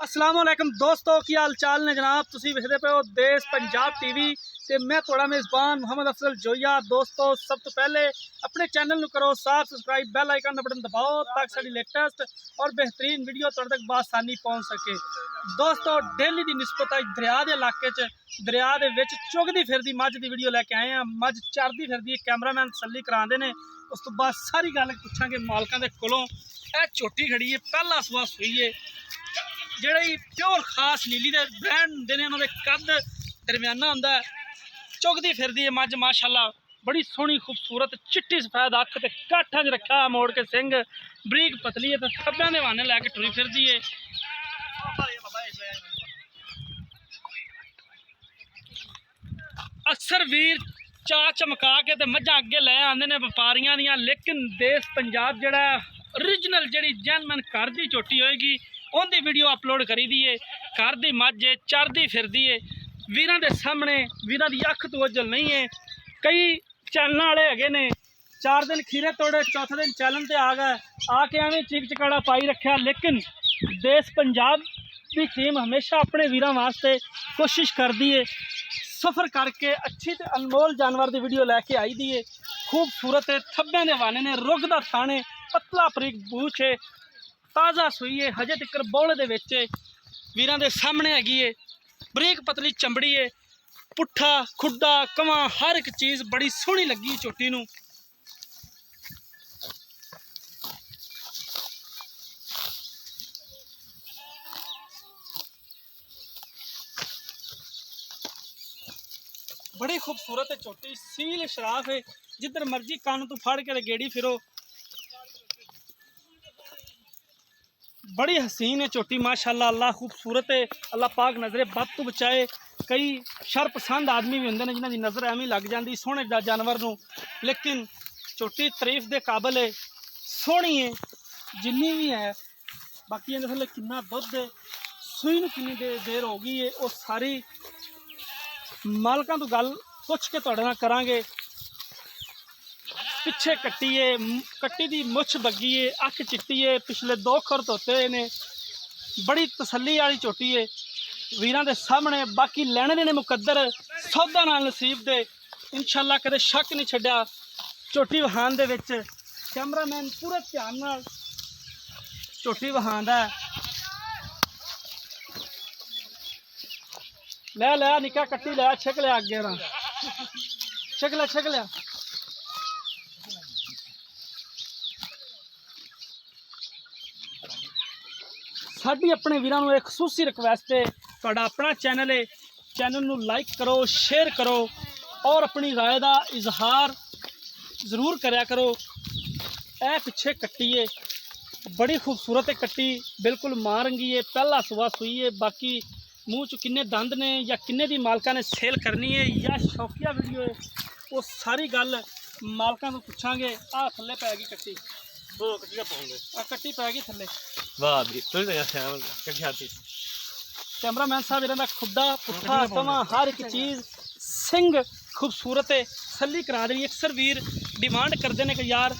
अस्सलामुअलैकुम दोस्तों, की हाल चाल ने जनाब। तुसी वेखदे पे हो देश पंजाब टीवी ते मैं थोड़ा मेज़बान मोहम्मद अफजल जोया। दोस्तों, सब तो पहले अपने चैनल को करो सब्सक्राइब, बेल आइकन का बटन दबाओ ताकि साडी लेटेस्ट और बेहतरीन वीडियो तुहाडे तक बासानी पहुँच सके। दोस्तों, डेली की निस्बत अज दरिया के इलाके दरिया के विच चुगदी फिरदी मझ की वीडियो लैके आए हैं। मझ चरदी फिरदी कैमरामैन तसल्ली कराते हैं। उस तो बाद सारी गल पुछांगे मालकां दे कोलों। यह झोटी खड़ी है, पहला सुबह सूई है, ਜਿਹੜੀ प्योर खास नीली दे ब्रांड ਹੁੰਦੇ ਨੇ। ਉਹਨਾਂ ਦੇ ਕੱਦ ਦਰਮਿਆਨਾ ਹੁੰਦਾ ਹੈ, ਚੁਗਦੀ ਫਿਰਦੀ ਹੈ ਮੱਝ ਮਾਸ਼ਾਅੱਲਾ। बड़ी सोहनी खूबसूरत चिट्टी सफेद अख ते काठा च रखा मोड़ के सिंग, बरीक पतली है, खब्बे दे बहाने लैके टुरी फिरदी है। अक्सर वीर चा चमका के ते मझां अगे लै आंदे ने व्यापारियां दियां, लेकिन देश पंजाब जिहड़ा ओरिजिनल जिहड़ी जैनमन घर दी झोटी होएगी उनकी वीडियो अपलोड करी दी है। घर दी मझ है, चरदी फिरदी है, वीरां दे सामने वीरां दी अख तो ओझल नहीं है। कई चैनल वाले है ने 4 दिन खीरे तोड़े, चौथे दिन चैनल ते आ गए, आके एवं चीक चकाड़ा पाई रखा। लेकिन देश पंजाब की टीम हमेशा अपने वीरां वास्ते कोशिश करती है, सफ़र करके अच्छी ते अनमोल जानवर की वीडियो लैके आई दी है। खूबसूरत है, थब्बे दे वाने ने, रुगदा थाने, पतला बरीक बूछ है, ताज़ा सूई है, हजे तक बौले दे विच वीरां दे सामने हैगी है। बरीक पतली चंबड़ी है, पुट्ठा खुड्डा कवा हर एक चीज़ बड़ी सोहनी लगी झोटी नूं। बड़ी खूबसूरत है झोटी, सील शराफ है, जिधर मर्जी कान तू फड़ के गेड़ी फिरो। बड़ी हसीन है झोटी माशाल्लाह, अल्लाह खूबसूरत है, अल्लाह पाक नज़रे बद तो बचाए। कई शर पसंद आदमी भी होंगे ने जिन्हों की नज़र एवं लग जाती सोहने जानवर नूं, लेकिन झोटी तारीफ के काबिल है, सोहनी है जिन्नी भी है। बाकी इहदे थल्ले कितना दुध है, सूई नूं कितनी देर हो गई है, वो सारी मालकां तो गल पुछ के तुहाडे नाल करांगे। पिछे कट्टी है, कट्टी दी मुछ बगी है, अख चिट्टी है, पिछले 2 खुर धोते ने, बड़ी तसल्ली वाली झोटी है वीरां दे सामने। बाकी लैणे ने मुकद्दर सौदा नाल नसीब दे, इंशाअल्लाह कदे शक नहीं छड्डिया झोटी वहान दे विच। कैमरामैन पूरे ध्यान नाल झोटी वहांदा है। लै लै निक्का कट्टी लै, छिक लिया अगे ना, छिक लिया। साडी अपने वीरां नूं एक खसूसी रिक्वेस्ट है, तुहाडा अपना चैनल है, चैनल नूं लाइक करो, शेयर करो और अपनी राय का इजहार जरूर करया करो। ए पिछे कट्टी है, बड़ी खूबसूरत है कट्टी, बिल्कुल मां रंगी है, पहला सुबह सूई है। बाकी मूँह च किन्ने दंद ने या किन्ने दी मालका ने सेल करनी है या शौकिया वीडियो है, वो सारी गल मालका को पूछांगे। आ थल्ले पै गई कट्टी, कट्टी पै गई थल्ले। कैमरामैन साहब इन्हां दा खुड्डा पुट्ठा कवा हर एक चीज़ सिंग खूबसूरत है, तसल्ली करा देनी। अक्सर वीर डिमांड करते हैं कि यार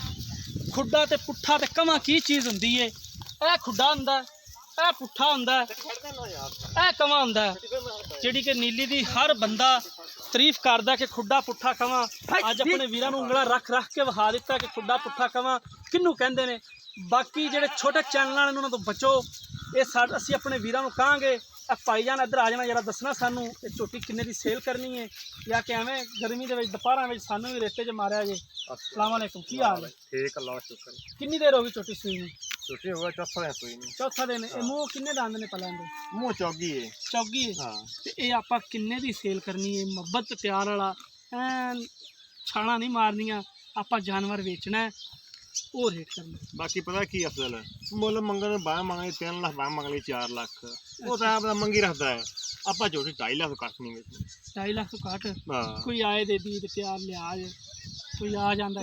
खुड्डा ते पुट्ठा ते कवा की चीज़ होंदी है। यह खुड्डा होंदा, यह पुट्ठा होंदा, यह कवा होंदा, जिहड़ी कि नीली दी हर बंदा तारीफ करदा कि खुड्डा पुट्ठा कवा। अज अपने वीरां नूं उंगला रख रख के विखा दिता कि खुड्डा पुट्ठा कवा किनू कहंदे ने। बाकी जिहड़े छोटे चैनल वाले उन्हां तों बचो, ये असीं अपने वीरां नूं कहांगे भाईजान इधर आ जाना, जरा दसना सानू झोटी किन्ने दी सेल करनी है या कि एवें गर्मी दे विच दुपहरां विच सानू भी रेते च मारिया जे। अस्सलाम वालेकुम, की हाल है? ठीक, अल्लाह शुक्र। कितनी देर हो गई झोटी सूई नूं? झोटी हो गया चौथा दिन। ए मूँह किन्ने दंद ने पलां दे? मूँह चौगी है। चौगी है। हाँ। ते ए आपां किन्ने दी सेल करनी है? मुहब्बत प्यार वाला, ऐन छाणा नहीं मारनियां, आपां जानवर बेचना है, वो रेट करना। बाकी पता की अफजल है, मुल मंगन 12 मंगनी 3 लाख, 12 मंगनी 4 लाख, वो तो आप मंगी रखता है। आप झोटी 2.5 लाख कट नहीं बेचनी। 2.5 लाख तो कट। कोई आए दे दी प्यार लिहाज, कोई आ जाता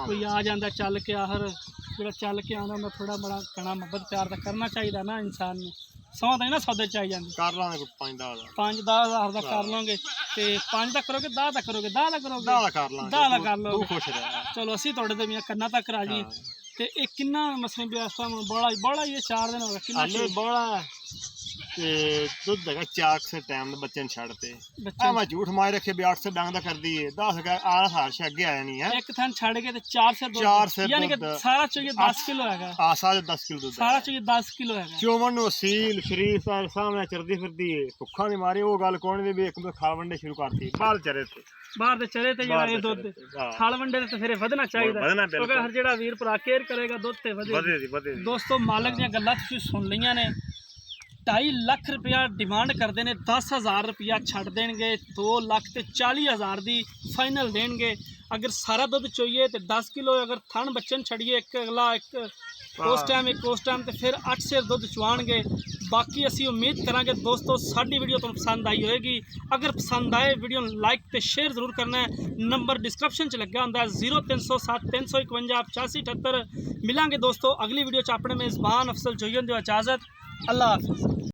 कोई आ जाता चल के, आहर जो चल के आना थोड़ा बड़ा कना मुहब्बत प्यार का करना चाहिए ना इंसान ने। 100 तो ना सौदे चाहिए जाते, कर लांगे 5-10 हज़ार का कर लोगे, तो 5 का करोगे, 10 का करोगे, 10 का करोगे, 10 का कर लो, खुश रह। चलो असी थोड़े तो कन्ना तक राजी। ਤੇ ਇਹ ਕਿੰਨਾ ਮਸਲੇ ਵੀ ਇਸ ਟਾਈਮ ਬੜਾ ਇਹ 4 ਦਿਨ ਹੋ ਗਏ ਕਿੰਨਾ ਹਾਲੇ ਬੋਲਾ ਤੇ ਦੁੱਧ ਹੈਗਾ 4 ਟਾਈਮ ਦੇ ਬੱਚੇ ਨੂੰ ਛੱਡਤੇ ਬੱਚੇ ਆ ਮੈਂ ਝੂਠ ਮਾਰ ਰੱਖੇ ਵੀ 800 ਡੰਗ ਦਾ ਕਰਦੀ ਏ 10 ਆ ਹਾਰਸ਼ ਅੱਗੇ ਆਇਆ ਨਹੀਂ ਹੈ ਇੱਕ ਥਾਂ ਛੱਡ ਕੇ ਤੇ 4 ਸਿਰ ਚਾਰ ਸਿਰ ਯਾਨੀ ਕਿ ਦੁੱਧ। ਸਾਰਾ ਚੋਈ 10 ਕਿਲੋ ਹੈਗਾ ਆ ਸਾਰੇ 10 ਕਿਲੋ ਦੁੱਧ ਸਾਰਾ ਚੋਈ 10 ਕਿਲੋ ਹੈਗਾ ਚੋਵਨ ਨੂੰ ਸੀਲ ਸ਼ਰੀਫ ਸਾਰੇ ਸਾਹਮਣੇ ਚਰਦੀ ਫਿਰਦੀ ਏ ਭੁੱਖਾਂ ਦੀ ਮਾਰੀ ਉਹ ਗੱਲ ਕੋਣ ਦੀ ਵੀ ਇੱਕ ਖਾਲ ਵੰਡੇ ਸ਼ੁਰੂ ਕਰਤੀ ਬਾਹਰ ਚਰੇ ਤੇ ਬਾਹਰ ਦੇ ਚਰੇ ਤੇ ਜਿਹੜਾ ਇਹ ਦੁੱਧ ਹਾਂ। ਥਲ ਵੰਡੇ ਤੇ ਫਿਰ ਇਹ ਵਧਣਾ ਚਾਹੀਦਾ ਵਧਣਾ ਕਿਉਂਕਿ ਬਿਲਕੁਲ ਹਰ ਜਿਹੜਾ ਵੀਰ ਭਰਾ ਕੇਅਰ ਕਰੇਗਾ ਦੁੱਧ ਤੇ ਵਧੇ ਵਧੇ ਦੋਸਤੋ ਮਾਲਕ ਦੀਆਂ ਗੱਲਾਂ ਤੁਸੀਂ ਸੁਣ ਲਈਆਂ ਨੇ 2.5 ਲੱਖ ਰੁਪਇਆ ਡਿਮਾਂਡ ਕਰਦੇ ਨੇ 10,000 ਰੁਪਇਆ ਛੱਡ ਦੇਣਗੇ 2 ਲੱਖ ਤੇ 40,000 ਦੀ ਫਾਈਨਲ ਦੇਣਗੇ अगर सारा दुध चाहिए तो 10 किलो अगर थन बच्चन छड़िए एक अगला एक उस टाइम तो फिर 8 सेर दुध चुआणगे बाकी असी उम्मीद करांगे दोस्तों साडी वीडियो तुहानूं पसंद आई होएगी अगर पसंद आए वीडियो लाइक तो शेयर जरूर करना है नंबर डिस्क्रिप्शन च लग्या हुंदा है 0307 351 8578 मिलांगे दोस्तों अगली वीडियो च अपने मेज़बान अफसल जोईन दी इजाज़त अल्लाह हाफिज़।